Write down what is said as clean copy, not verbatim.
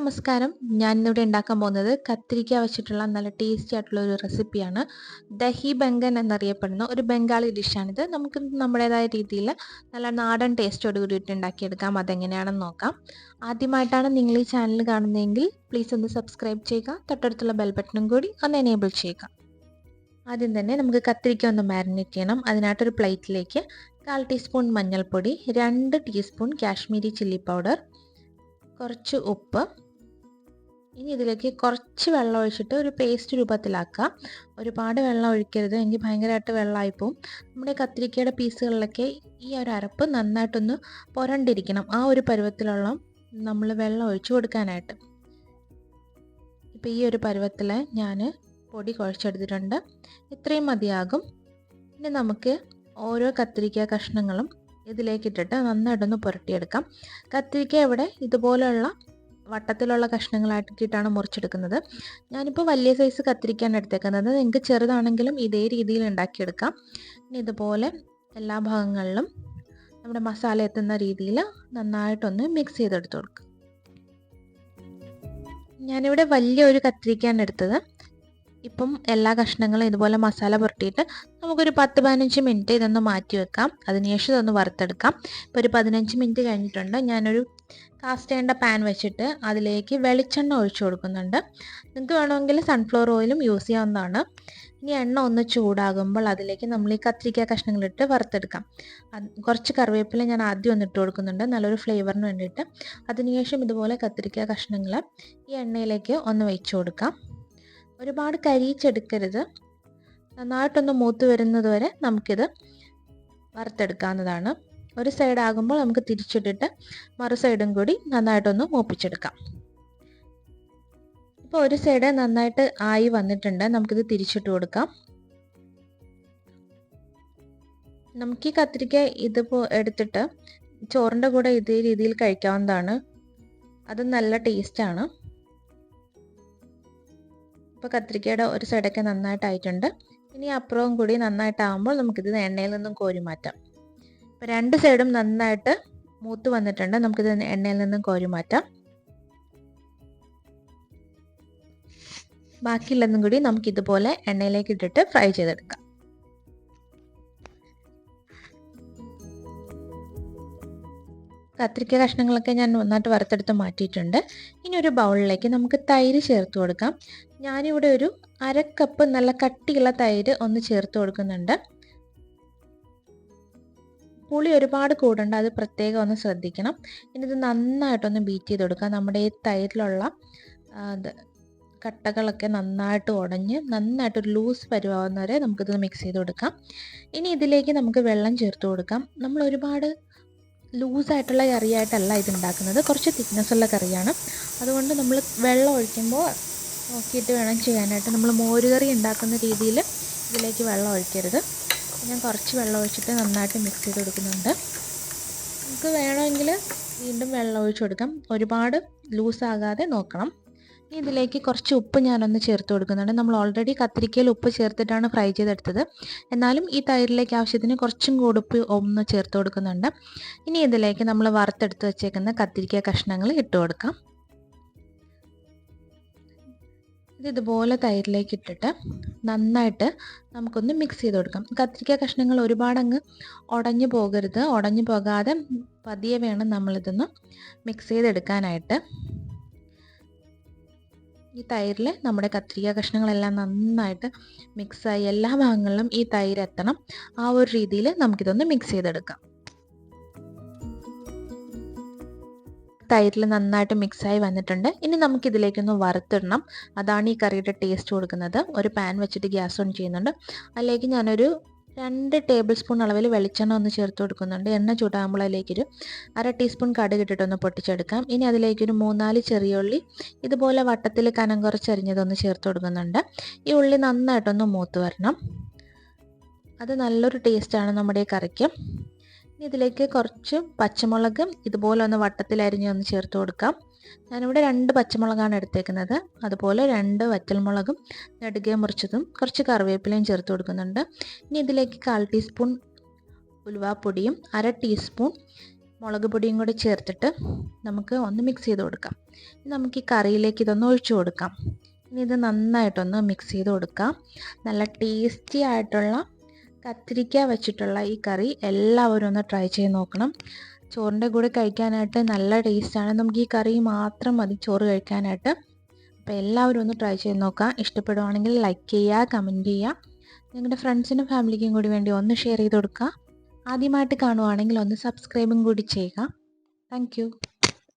നമസ്കാരം. ഞാനിന്നിവിടെ ഉണ്ടാക്കാൻ പോകുന്നത് കത്തിരിക്ക വെച്ചിട്ടുള്ള നല്ല ടേസ്റ്റി ആയിട്ടുള്ള ഒരു റെസിപ്പിയാണ്. ദഹി ബംഗൻ എന്നറിയപ്പെടുന്ന ഒരു ബംഗാളി ഡിഷാണിത്. നമുക്ക് നമ്മുടേതായ രീതിയിൽ നല്ല നാടൻ ടേസ്റ്റോട് കൂടിയിട്ട് ഉണ്ടാക്കിയെടുക്കാം. അതെങ്ങനെയാണെന്ന് നോക്കാം. ആദ്യമായിട്ടാണ് നിങ്ങൾ ഈ ചാനൽ കാണുന്നതെങ്കിൽ പ്ലീസ് ഒന്ന് സബ്സ്ക്രൈബ് ചെയ്യുക. തൊട്ടടുത്തുള്ള ബെൽ ബട്ടണും കൂടി ഒന്ന് എനേബിൾ ചെയ്യുക. ആദ്യം തന്നെ നമുക്ക് കത്തിരിക്ക ഒന്ന് മാരിനേറ്റ് ചെയ്യണം. അതിനായിട്ടൊരു പ്ലേറ്റിലേക്ക് 1/4 ടീസ്പൂൺ മഞ്ഞൾപ്പൊടി, 2 ടീസ്പൂൺ കാശ്മീരി ചില്ലി പൗഡർ, കുറച്ച് ഉപ്പ്. ഇനി ഇതിലേക്ക് കുറച്ച് വെള്ളം ഒഴിച്ചിട്ട് ഒരു പേസ്റ്റ് രൂപത്തിലാക്കുക. ഒരുപാട് വെള്ളം ഒഴിക്കരുത്, എങ്കിൽ ഭയങ്കരമായിട്ട് വെള്ളമായിപ്പോവും. നമ്മുടെ കത്തിരിക്കയുടെ പീസുകളിലൊക്കെ ഈ ഒരു അരപ്പ് നന്നായിട്ടൊന്ന് പുരണ്ടിരിക്കണം. ആ ഒരു പരുവത്തിലുള്ള നമ്മൾ വെള്ളം ഒഴിച്ച് കൊടുക്കാനായിട്ട്. ഇപ്പോൾ ഈ ഒരു പരുവത്തിൽ ഞാൻ പൊടി കുഴച്ചെടുത്തിട്ടുണ്ട്. ഇത്രയും മതിയാകും. ഇനി നമുക്ക് ഓരോ കത്തിരിക്ക കഷ്ണങ്ങളും ഇതിലേക്കിട്ടിട്ട് നന്നായിട്ടൊന്ന് പുരട്ടിയെടുക്കാം. കത്തിരിക്ക ഇവിടെ ഇതുപോലെയുള്ള വട്ടത്തിലുള്ള കഷ്ണങ്ങളാക്കിയിട്ടാണ് മുറിച്ചെടുക്കുന്നത്. ഞാനിപ്പോൾ വലിയ സൈസ് കത്തിരിക്കയാണ് എടുത്തേക്കുന്നത്. നിങ്ങൾക്ക് ചെറുതാണെങ്കിലും ഇതേ രീതിയിൽ ഉണ്ടാക്കിയെടുക്കാം. ഇനി ഇതുപോലെ എല്ലാ ഭാഗങ്ങളിലും നമ്മുടെ മസാല എത്തുന്ന രീതിയിൽ നന്നായിട്ടൊന്ന് മിക്സ് ചെയ്തെടുത്ത് കൊടുക്കുക. ഞാനിവിടെ വലിയൊരു കത്തിരിക്കയാണ് എടുത്തത്. ഇപ്പം എല്ലാ കഷ്ണങ്ങളും ഇതുപോലെ മസാല പുരട്ടിയിട്ട് നമുക്കൊരു 10-15 മിനിറ്റ് ഇതൊന്ന് മാറ്റി വെക്കാം. അതിനുശേഷം ഇതൊന്ന് വറുത്തെടുക്കാം. ഇപ്പോൾ ഒരു 15 മിനിറ്റ് കഴിഞ്ഞിട്ടുണ്ട്. ഞാനൊരു കാസ്റ്റ് ചെയ്യേണ്ട പാൻ വെച്ചിട്ട് അതിലേക്ക് വെളിച്ചെണ്ണ ഒഴിച്ചു കൊടുക്കുന്നുണ്ട്. നിങ്ങൾക്ക് വേണമെങ്കിൽ സൺഫ്ലവർ ഓയിലും യൂസ് ചെയ്യാവുന്നതാണ്. ഇനി എണ്ണ ഒന്ന് ചൂടാകുമ്പോൾ അതിലേക്ക് നമ്മൾ ഈ കത്തിരിക്ക കഷ്ണങ്ങളിട്ട് വറുത്തെടുക്കാം. കുറച്ച് കറിവേപ്പില ഞാൻ ആദ്യം ഒന്ന് ഇട്ട് കൊടുക്കുന്നുണ്ട്, നല്ലൊരു ഫ്ലേവറിന് വേണ്ടിയിട്ട്. അതിനുശേഷം ഇതുപോലെ കത്തിരിക്ക കഷ്ണങ്ങൾ ഈ എണ്ണയിലേക്ക് ഒന്ന് വെച്ച് കൊടുക്കാം. ഒരുപാട് കരിയിച്ചെടുക്കരുത്. നന്നായിട്ടൊന്ന് മൂത്ത് വരുന്നത് വരെ നമുക്കിത് വറുത്തെടുക്കാവുന്നതാണ്. ഒരു സൈഡ് ആകുമ്പോൾ നമുക്ക് തിരിച്ചിട്ടിട്ട് മറു സൈഡും കൂടി നന്നായിട്ടൊന്ന് മൂപ്പിച്ചെടുക്കാം. ഇപ്പോൾ ഒരു സൈഡ് നന്നായിട്ട് ആയി വന്നിട്ടുണ്ട്. നമുക്കിത് തിരിച്ചിട്ട് കൊടുക്കാം. നമുക്ക് ഈ കത്തിരിക്ക ഇതിപ്പോൾ എടുത്തിട്ട് ചോറിൻ്റെ കൂടെ ഇതേ രീതിയിൽ കഴിക്കാവുന്നതാണ്. അത് നല്ല ടേസ്റ്റാണ്. ഇപ്പോൾ കത്തിരിക്കയുടെ ഒരു സൈഡൊക്കെ നന്നായിട്ടായിട്ടുണ്ട്. ഇനി അപ്പുറവും കൂടി നന്നായിട്ടാകുമ്പോൾ നമുക്കിത് എണ്ണയിൽ നിന്നും കോരി മാറ്റാം. ഇപ്പോൾ 2 സൈഡും നന്നായിട്ട് മൂത്ത് വന്നിട്ടുണ്ട്. നമുക്കിത് എണ്ണയിൽ നിന്നും കോരി മാറ്റാം. ബാക്കിയുള്ളതും കൂടി നമുക്കിതുപോലെ എണ്ണയിലേക്ക് ഇട്ടിട്ട് ഫ്രൈ ചെയ്തെടുക്കാം. കത്തിരിക്ക കഷ്ണങ്ങളൊക്കെ ഞാൻ നന്നായിട്ട് വറുത്തെടുത്ത് മാറ്റിയിട്ടുണ്ട്. ഇനി ഒരു ബൗളിലേക്ക് നമുക്ക് തൈര് ചേർത്ത് കൊടുക്കാം. ഞാനിവിടെ ഒരു 1/2 കപ്പ് നല്ല കട്ടിയുള്ള തൈര് ഒന്ന് ചേർത്ത് കൊടുക്കുന്നുണ്ട്. പുളി ഒരുപാട് കൂടണ്ട, അത് പ്രത്യേകം ഒന്ന് ശ്രദ്ധിക്കണം. ഇനി ഇത് നന്നായിട്ടൊന്ന് ബീറ്റ് ചെയ്ത് കൊടുക്കാം. നമ്മുടെ ഈ തൈരിലുള്ള കട്ടകളൊക്കെ നന്നായിട്ട് ഉടഞ്ഞ് നന്നായിട്ടൊരു ലൂസ് പരുവാകുന്നവരെ നമുക്കിത് മിക്സ് ചെയ്ത് കൊടുക്കാം. ഇനി ഇതിലേക്ക് നമുക്ക് വെള്ളം ചേർത്ത് കൊടുക്കാം. നമ്മൾ ഒരുപാട് ലൂസായിട്ടുള്ള കറിയായിട്ടല്ല ഇത് ഉണ്ടാക്കുന്നത്, കുറച്ച് തിക്നെസ്സുള്ള കറിയാണ്. അതുകൊണ്ട് നമ്മൾ വെള്ളം ഒഴിക്കുമ്പോൾ നോക്കിയിട്ട് വേണം ചെയ്യാനായിട്ട്. നമ്മൾ മോരുകറി ഉണ്ടാക്കുന്ന രീതിയിൽ ഇതിലേക്ക് വെള്ളം ഒഴിക്കരുത്. ഞാൻ കുറച്ച് വെള്ളം ഒഴിച്ചിട്ട് നന്നായിട്ട് മിക്സ് ചെയ്ത് കൊടുക്കുന്നുണ്ട്. നമുക്ക് വേണമെങ്കിൽ വീണ്ടും വെള്ളം ഒഴിച്ച് കൊടുക്കാം. ഒരുപാട് ലൂസാകാതെ നോക്കണം. ഇതിലേക്ക് കുറച്ച് ഉപ്പ് ഞാനൊന്ന് ചേർത്ത് കൊടുക്കുന്നുണ്ട്. നമ്മൾ ഓൾറെഡി കത്തിരിക്കയിൽ ഉപ്പ് ചേർത്തിട്ടാണ് ഫ്രൈ ചെയ്തെടുത്തത്. എന്നാലും ഈ തൈരിലേക്ക് ആവശ്യത്തിന് കുറച്ചും കൂടി ഉപ്പ് ഒന്ന് ചേർത്ത് കൊടുക്കുന്നുണ്ട്. ഇനി ഇതിലേക്ക് നമ്മൾ വറുത്തെടുത്ത് വെച്ചേക്കുന്ന കത്തിരിക്ക കഷ്ണങ്ങൾ ഇട്ട് കൊടുക്കാം. ഇതുപോലെ തൈരിലേക്ക് ഇട്ടിട്ട് നന്നായിട്ട് നമുക്കൊന്ന് മിക്സ് ചെയ്ത് കൊടുക്കാം. കത്തിരിക്ക കഷ്ണങ്ങൾ ഒരുപാടങ്ങ് ഉടഞ്ഞു പോകരുത്. ഉടഞ്ഞു പോകാതെ പതിയെ വേണം നമ്മളിതൊന്ന് മിക്സ് ചെയ്തെടുക്കാനായിട്ട്. ഈ തൈരിൽ നമ്മുടെ കത്തിരിക്ക കഷ്ണങ്ങളെല്ലാം നന്നായിട്ട് മിക്സായി എല്ലാ ഭാഗങ്ങളിലും ഈ തൈര് എത്തണം. ആ ഒരു രീതിയിൽ നമുക്കിതൊന്ന് മിക്സ് ചെയ്തെടുക്കാം. തൈരിൽ നന്നായിട്ട് മിക്സായി വന്നിട്ടുണ്ട്. ഇനി നമുക്കിതിലേക്കൊന്ന് വറുത്തിടണം. അതാണ് ഈ കറിയുടെ ടേസ്റ്റ് കൊടുക്കുന്നത്. ഒരു പാൻ വെച്ചിട്ട് ഗ്യാസ് ഓൺ ചെയ്യുന്നുണ്ട്. അതിലേക്ക് ഞാനൊരു 2 ടേബിൾ സ്പൂൺ അളവിൽ വെളിച്ചെണ്ണ ഒന്ന് ചേർത്ത് കൊടുക്കുന്നുണ്ട്. എണ്ണ ചൂടാകുമ്പോൾ അതിലേക്കൊരു 1/2 ടീസ്പൂൺ കടുക് ഇട്ടിട്ടൊന്ന് പൊട്ടിച്ചെടുക്കാം. ഇനി അതിലേക്കൊരു 3-4 ചെറിയ ഉള്ളി ഇതുപോലെ വട്ടത്തിൽ കനം കുറച്ചരിഞ്ഞതൊന്ന് ചേർത്ത് കൊടുക്കുന്നുണ്ട്. ഈ ഉള്ളി നന്നായിട്ടൊന്ന് മൂത്ത് വരണം. അത് നല്ലൊരു ടേസ്റ്റാണ് നമ്മുടെ ഈ കറിക്ക്. ഇനി ഇതിലേക്ക് കുറച്ച് പച്ചമുളക് ഇതുപോലെ ഒന്ന് വട്ടത്തിൽ അരിഞ്ഞൊന്ന് ചേർത്ത് കൊടുക്കാം. ഞാനിവിടെ 2 പച്ചമുളകാണ് എടുത്തേക്കുന്നത്. അതുപോലെ 2 വറ്റൽമുളകും നെടുകെ മുറിച്ചതും കുറച്ച് കറിവേപ്പിലയും ചേർത്ത് കൊടുക്കുന്നുണ്ട്. ഇനി ഇതിലേക്ക് 1/4 ടീസ്പൂൺ ഉലുവാപ്പൊടിയും 1/2 ടീസ്പൂൺ മുളക് പൊടിയും കൂടി ചേർത്തിട്ട് നമുക്ക് ഒന്ന് മിക്സ് ചെയ്ത് കൊടുക്കാം. ഇനി നമുക്ക് ഈ കറിയിലേക്ക് ഇതൊന്ന് ഒഴിച്ചു കൊടുക്കാം. ഇനി ഇത് നന്നായിട്ടൊന്ന് മിക്സ് ചെയ്ത് കൊടുക്കാം. നല്ല ടേസ്റ്റി ആയിട്ടുള്ള കത്തിരിക്ക വെച്ചിട്ടുള്ള ഈ കറി എല്ലാവരും ഒന്ന് ട്രൈ ചെയ്ത് നോക്കണം. ചോറിൻ്റെ കൂടെ കഴിക്കാനായിട്ട് നല്ല ടേസ്റ്റാണ്. നമുക്ക് ഈ കറി മാത്രം മതി ചോറ് കഴിക്കാനായിട്ട്. അപ്പോൾ എല്ലാവരും ഒന്ന് ട്രൈ ചെയ്ത് നോക്കാം. ഇഷ്ടപ്പെടുവാണെങ്കിൽ ലൈക്ക് ചെയ്യുക, കമൻറ്റ് ചെയ്യുക. നിങ്ങളുടെ ഫ്രണ്ട്സിനും ഫാമിലിക്കും കൂടി വേണ്ടി ഒന്ന് ഷെയർ ചെയ്ത് കൊടുക്കുക. ആദ്യമായിട്ട് കാണുവാണെങ്കിൽ ഒന്ന് സബ്സ്ക്രൈബും കൂടി ചെയ്യുക. താങ്ക്